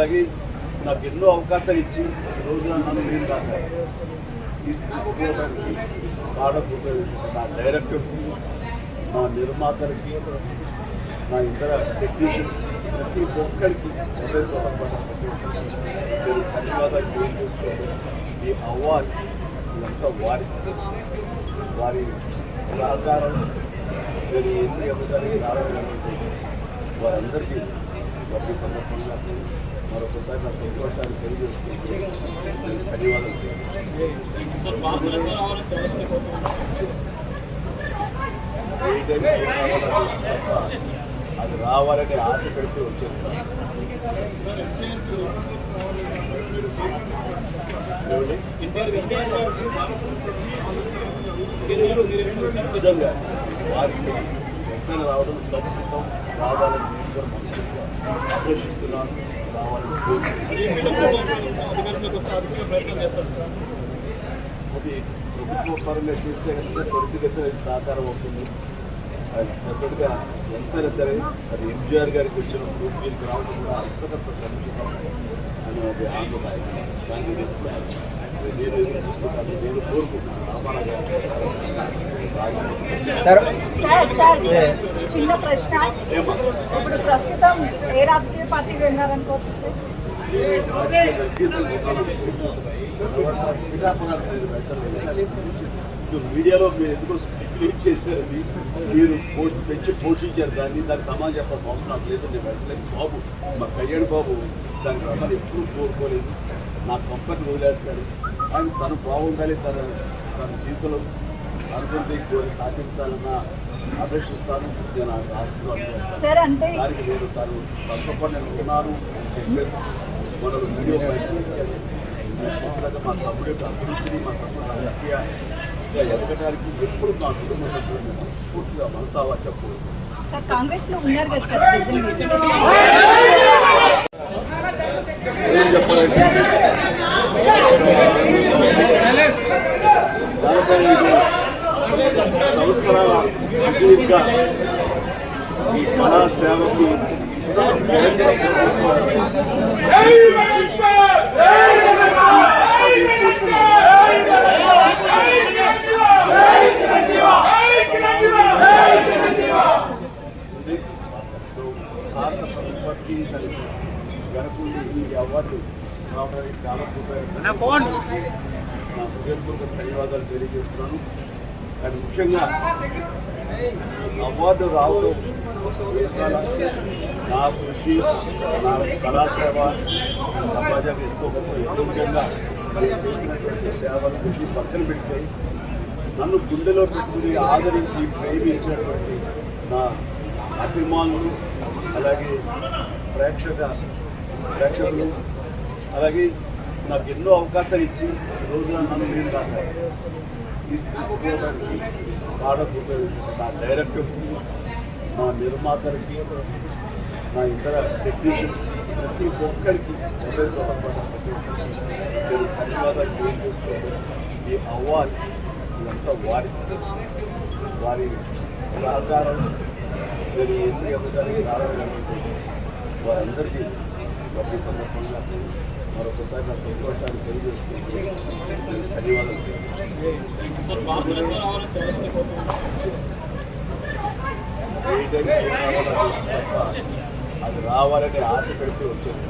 అలాగే నాకు ఎన్నో అవకాశాలు ఇచ్చి ఈ రోజున నన్ను నేను దాకా తీర్చుకోవడానికి కాడకు నా డైరెక్టర్స్కి, నా నిర్మాతలకి, నా ఇతర టెక్నీషియన్స్కి, ప్రతి ఒక్కరికి ఒకే చోట నేను ధన్యవాదాలు తెలియజేస్తాను. ఈ అవార్డు ఇదంతా వారి సహకారం నేను ఎన్ని అంశాలకి రావడం వారందరికీ ప్రతి సందర్భంగా మరొకసారి నా సంతోషాన్ని తెలియజేసుకుంటూ ధన్యవాదాలు. అది రావాలని ఆశ పెడితే వచ్చేది. నిజంగా వారికి ఎక్కడ రావడం సంస్కృతం రావాలని నేను కూడా మనసుగా ఆలోచిస్తున్నాను. రావాలని అది ప్రభుత్వ పరంగా చేస్తే కనుక త్వరితగతిన ఇది సాకారం అవుతుంది. అది పెద్దగా ఎంతైనా సరే అది ఎంజీఆర్ గారికి వచ్చినప్పుడు వీరికి రావడం కూడా అంతకంత సంక్షితం అని అది ఆందోళన. దాన్ని నేను ఎదురు చూస్తున్నాను, నేను కోరుకుంటున్నాను. చిన్న ప్రశ్న, ఇప్పుడు ప్రస్తుతం ఏ రాజకీయ పార్టీ విన్నారనుకోవచ్చు సార్? మీడియాలో మీరు ఎందుకో స్ప్లిట్ చేశారని మీరు పెంచి పోషించారు దానికి సమాజం చెప్పాల్సిన అవసరం నాకు లేదు. నేను వెళ్ళలేదు. బాబు మా కళ్యాణ్ బాబు దానికి రమ్మని ఎప్పుడూ కోరుకోలేదు. నా కంపెనీ వదిలేస్తాడు. ఆయన తను బాగుండాలి, తన జీవితంలో అనుకుంటే సాధించాలన్న అపేక్షిస్తాను. నేను ఆశిస్తాను. దానికి నేను తను తప్పకుండా నేను ఉన్నాను. మనం వీడియో ప్రయత్నించాను. మా తమ్ముడు యొక్క అభివృద్ధిని, మా తమ్ముడు రాజకీయ ఎదగడానికి ఎప్పుడు నా కుటుంబ సభ్యులను మనస్ఫూర్తిగా మనసావా చెప్పకూడదు. కాంగ్రెస్ లో ఉన్నారు కదా సార్, ఏం చెప్పాలంటే సంవత్సరాల సుదీర్ఘ ఈ కళా సేవకి భారత ప్రభుత్వానికి గనుకుండి ఈ అవార్డు రావడానికి చాలా నా హృదయపూర్వక ధన్యవాదాలు తెలియజేస్తున్నాను. కానీ ముఖ్యంగా అవార్డు రావడం నా కృషి, నా కళాసేవ సమాజానికి ఎంతో గొప్ప. ముఖ్యంగా నేను చేసినటువంటి సేవలు కృషి పక్కన పెడితే నన్ను గుండెలో పెట్టుకుని ఆదరించి ప్రేమించినటువంటి నా అభిమానులు, అలాగే ప్రేక్షకులు, అలాగే నాకు ఎన్నో అవకాశాలు ఇచ్చి ఈ రోజున నన్ను నేను దాకా తీర్చుకోవడానికి కాడకు నా డైరెక్టర్స్కి, నా నిర్మాతలకి, నా ఇతర టెక్నీషియన్స్కి, ప్రతి ఒక్కరికి ఒకే చోట నేను ధన్యవాదాలు తెలియజేస్తాను. ఈ అవార్డు ఇదంతా వారి సహకారం నేను ఎన్ని అంశాలకి రావడం వారందరికీ ప్రతి సందర్భంగా మరొకసారి నా సంతోషాన్ని తెలియజేసుకుంటూ ధన్యవాదాలు. అది రావాలని ఆశ పెడితే వచ్చేది.